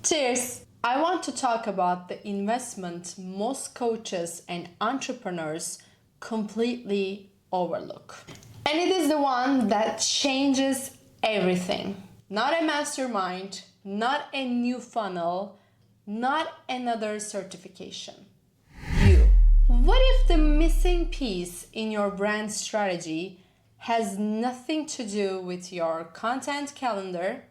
Cheers! I want to talk about the investment most coaches and entrepreneurs completely overlook. And it is the one that changes everything. Not a mastermind, not a new funnel, not another certification. You. What if the missing piece in your brand strategy has nothing to do with your content calendar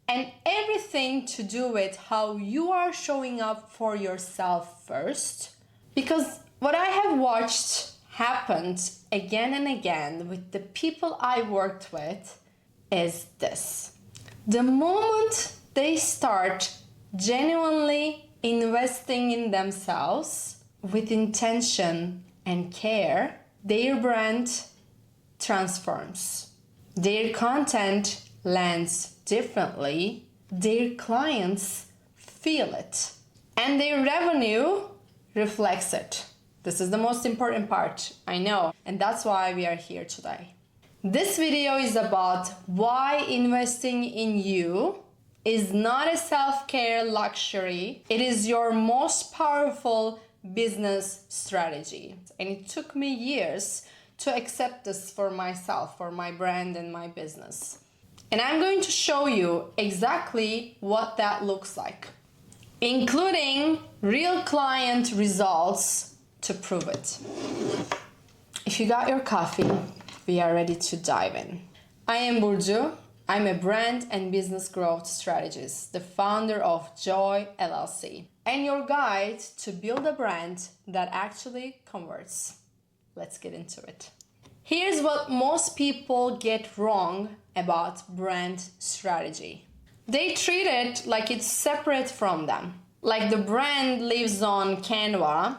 and everything to do with how you are showing up for yourself first? Because what I have watched happened again and again with the people I worked with is this. The moment they start genuinely investing in themselves with intention and care, their brand transforms. Their content lands differently, their clients feel it, and their revenue reflects it. This is the most important part, I know, and that's why we are here today. This video is about why investing in you is not a self-care luxury. It is your most powerful business strategy. And it took me years to accept this for myself, for my brand and my business. And I'm going to show you exactly what that looks like, including real client results to prove it. If you got your coffee, we are ready to dive in. I am Burcu. I'm a brand and business growth strategist, the founder of JOYY LLC, and your guide to build a brand that actually converts. Let's get into it. Here's what most people get wrong about brand strategy. They treat it like it's separate from them, like the brand lives on Canva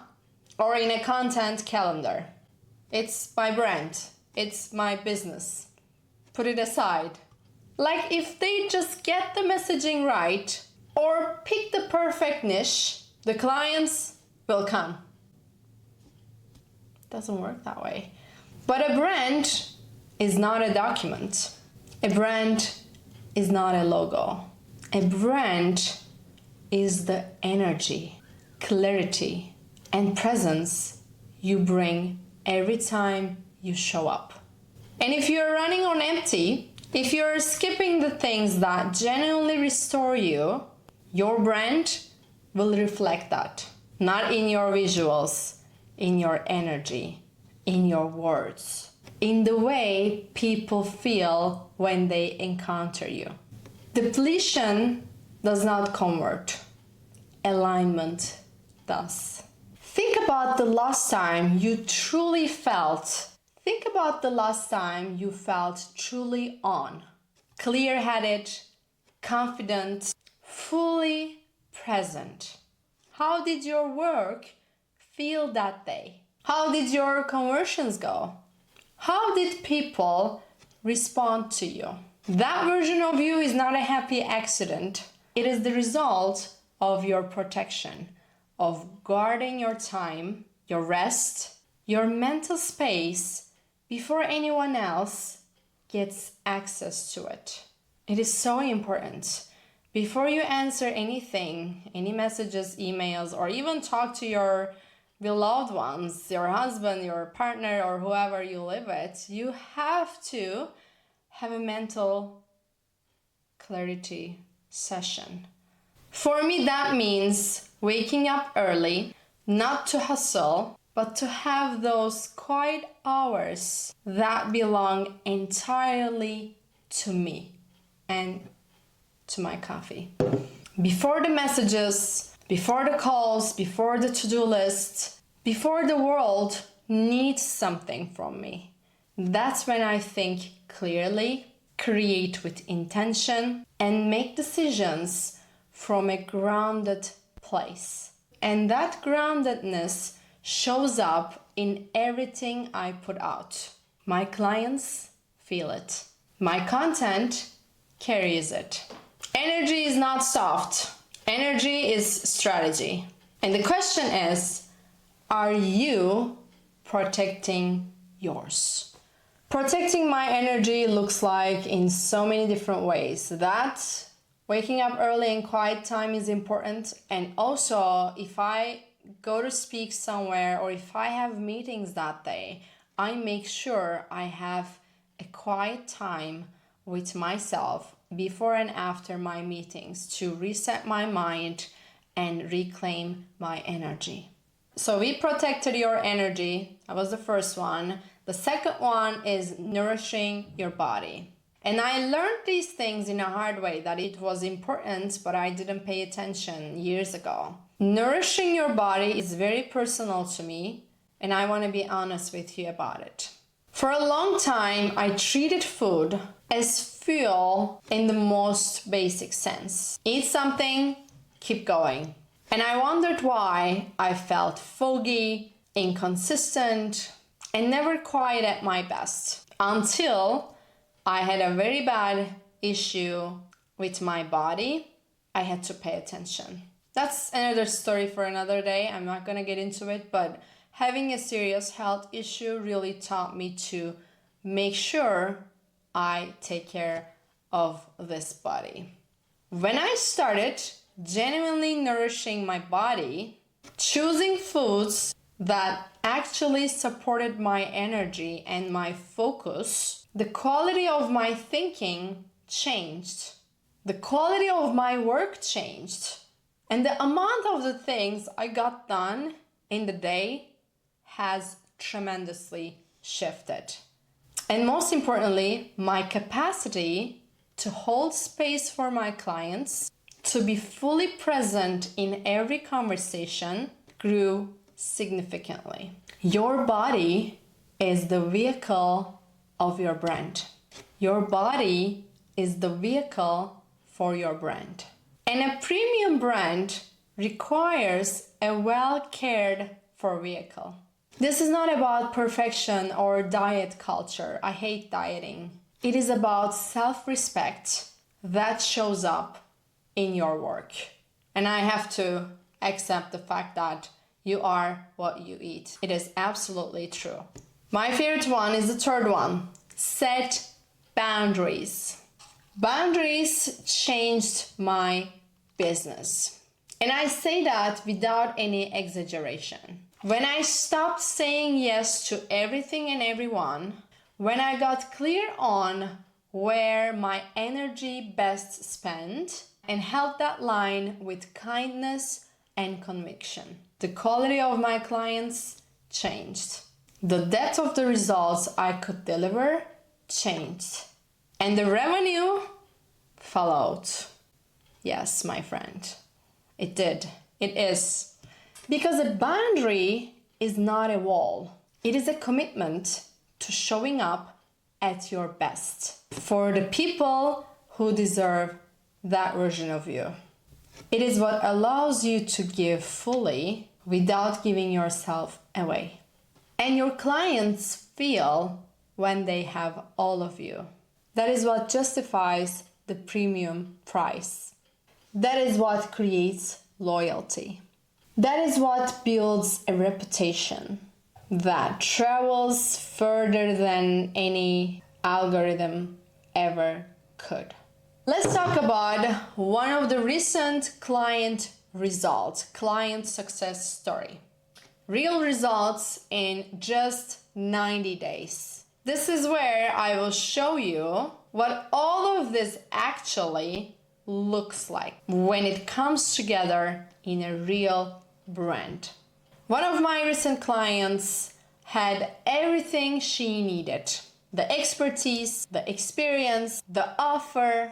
or in a content calendar. It's my brand, it's my business. Put it aside. Like if they just get the messaging right or pick the perfect niche, the clients will come. Doesn't work that way. But a brand is not a document. A brand is not a logo. A brand is the energy, clarity, and presence you bring every time you show up. And if you're running on empty, if you're skipping the things that genuinely restore you, your brand will reflect that. Not in your visuals, in your energy, in your words, in the way people feel when they encounter you. Depletion does not convert. Alignment does. Think about the last time you truly felt. Think about the last time you felt truly on, clear-headed, confident, fully present. How did your work feel that day? How did your conversions go? How did people respond to you? That version of you is not a happy accident. It is the result of your protection, of guarding your time, your rest, your mental space before anyone else gets access to it. It is so important. Before you answer anything, any messages, emails, or even talk to your beloved ones, your husband, your partner, or whoever you live with, you have to have a mental clarity session. For me, that means waking up early, not to hustle, but to have those quiet hours that belong entirely to me and to my coffee. Before the messages, before the calls, before the to-do list, before the world needs something from me. That's when I think clearly, create with intention, and make decisions from a grounded place. And that groundedness shows up in everything I put out. My clients feel it. My content carries it. Energy is not soft. Energy is strategy. And the question is, are you protecting yours? Protecting my energy looks like in so many different ways. That Waking up early and quiet time is important. And also, if I go to speak somewhere or if I have meetings that day, I make sure I have a quiet time with myself before and after my meetings to reset my mind and reclaim my energy. So we protected your energy. That was the first one. The second one is nourishing your body. And I learned these things in a hard way, that it was important, but I didn't pay attention years ago. Nourishing your body is very personal to me, and I want to be honest with you about it. For a long time, I treated food as fuel in the most basic sense. Eat something, keep going. And I wondered why I felt foggy, inconsistent, and never quite at my best until I had a very bad issue with my body. I had to pay attention. That's another story for another day. I'm not going to get into it, but having a serious health issue really taught me to make sure I take care of this body. When I started genuinely nourishing my body, choosing foods that actually supported my energy and my focus, the quality of my thinking changed. The quality of my work changed. And the amount of the things I got done in the day has tremendously shifted. And most importantly, my capacity to hold space for my clients, to be fully present in every conversation, grew significantly. Your body is the vehicle of your brand. Your body is the vehicle for your brand. And a premium brand requires a well-cared for vehicle. This is not about perfection or diet culture. I hate dieting. It is about self-respect that shows up in your work. And I have to accept the fact that you are what you eat. It is absolutely true. My favorite one is the third one. Set boundaries. Boundaries changed my business. And I say that without any exaggeration. When I stopped saying yes to everything and everyone, when I got clear on where my energy best spent and held that line with kindness and conviction, the quality of my clients changed. The depth of the results I could deliver changed. And the revenue followed. Yes, my friend, it did. It is. Because a boundary is not a wall. It is a commitment to showing up at your best for the people who deserve that version of you. It is what allows you to give fully without giving yourself away. And your clients feel when they have all of you. That is what justifies the premium price. That is what creates loyalty. That is what builds a reputation that travels further than any algorithm ever could. Let's talk about one of the recent client results, client success story. Real results in just 90 days. This is where I will show you what all of this actually looks like when it comes together in a real brand. One of my recent clients had everything she needed. The expertise, the experience, the offer.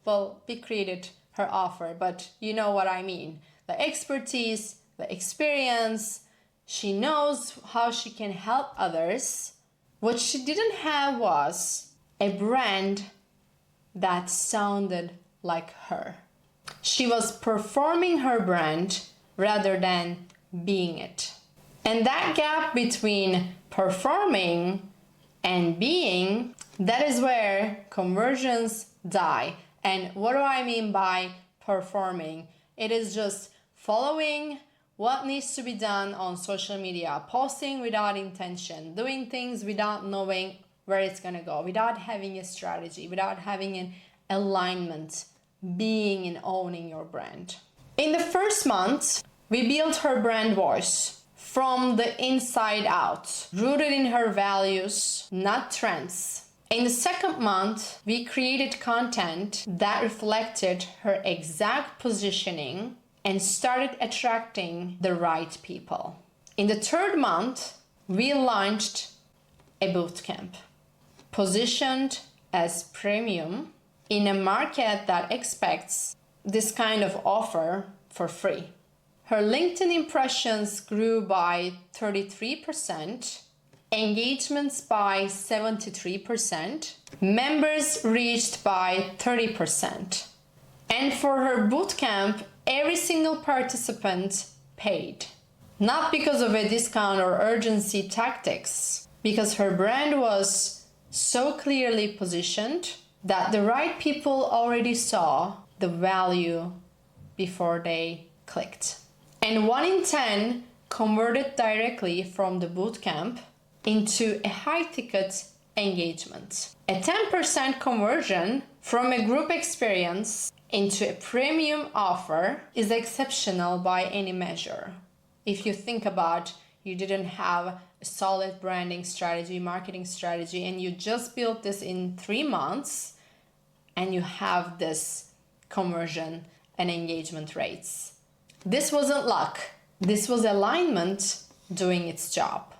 Well, we created her offer, but you know what I mean. The expertise, the experience. She knows how she can help others. What she didn't have was a brand that sounded like her. She was performing her brand rather than being it. And that gap between performing and being, that is where conversions die. And what do I mean by performing? It is just following what needs to be done on social media, posting without intention, doing things without knowing where it's gonna go, without having a strategy, without having an alignment being and owning your brand. In the first month, we built her brand voice from the inside out, rooted in her values, not trends. In the second month, we created content that reflected her exact positioning and started attracting the right people. In the third month, we launched a bootcamp, positioned as premium in a market that expects this kind of offer for free. Her LinkedIn impressions grew by 33%, engagements by 73%, members reached by 30%. And for her bootcamp, every single participant paid. Not because of a discount or urgency tactics, because her brand was so clearly positioned that the right people already saw the value before they clicked. And 1 in 10 converted directly from the bootcamp into a high-ticket engagement. A 10% conversion from a group experience into a premium offer is exceptional by any measure. If you think about you didn't have a solid branding strategy, marketing strategy, and you just built this in 3 months, and you have this conversion and engagement rates. This wasn't luck. This was alignment doing its job.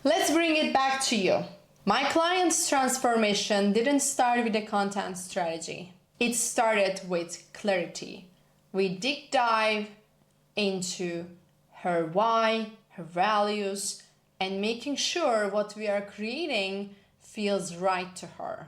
Let's bring it back to you. My client's transformation didn't start with a content strategy. It started with clarity. We deep dive into her why, her values, and making sure what we are creating feels right to her.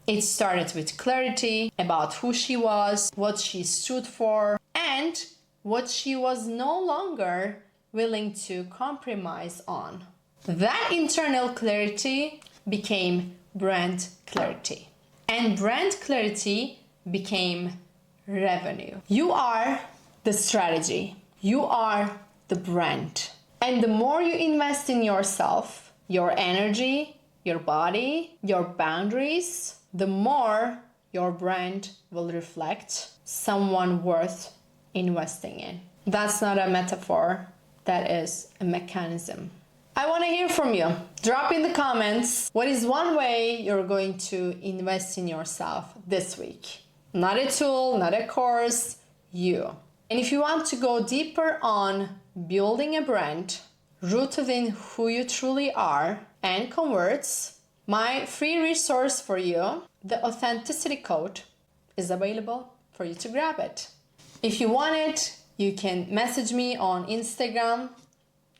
It started with clarity about who she was, what she stood for, and what she was no longer willing to compromise on. That internal clarity became brand clarity. And brand clarity became revenue. You are the strategy. You are the brand. And the more you invest in yourself, your energy, your body, your boundaries, the more your brand will reflect someone worth investing in. That's not a metaphor, that is a mechanism. I want to hear from you. Drop in the comments, what is one way you're going to invest in yourself this week? Not a tool, not a course, you. And if you want to go deeper on building a brand rooted in who you truly are and converts, my free resource for you, the Authenticity Code, is available for you to grab it. If you want it, you can message me on Instagram.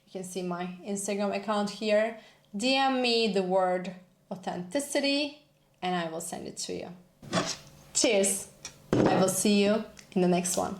You can see my Instagram account here. DM me the word authenticity and I will send it to you. Cheers! I will see you in the next one.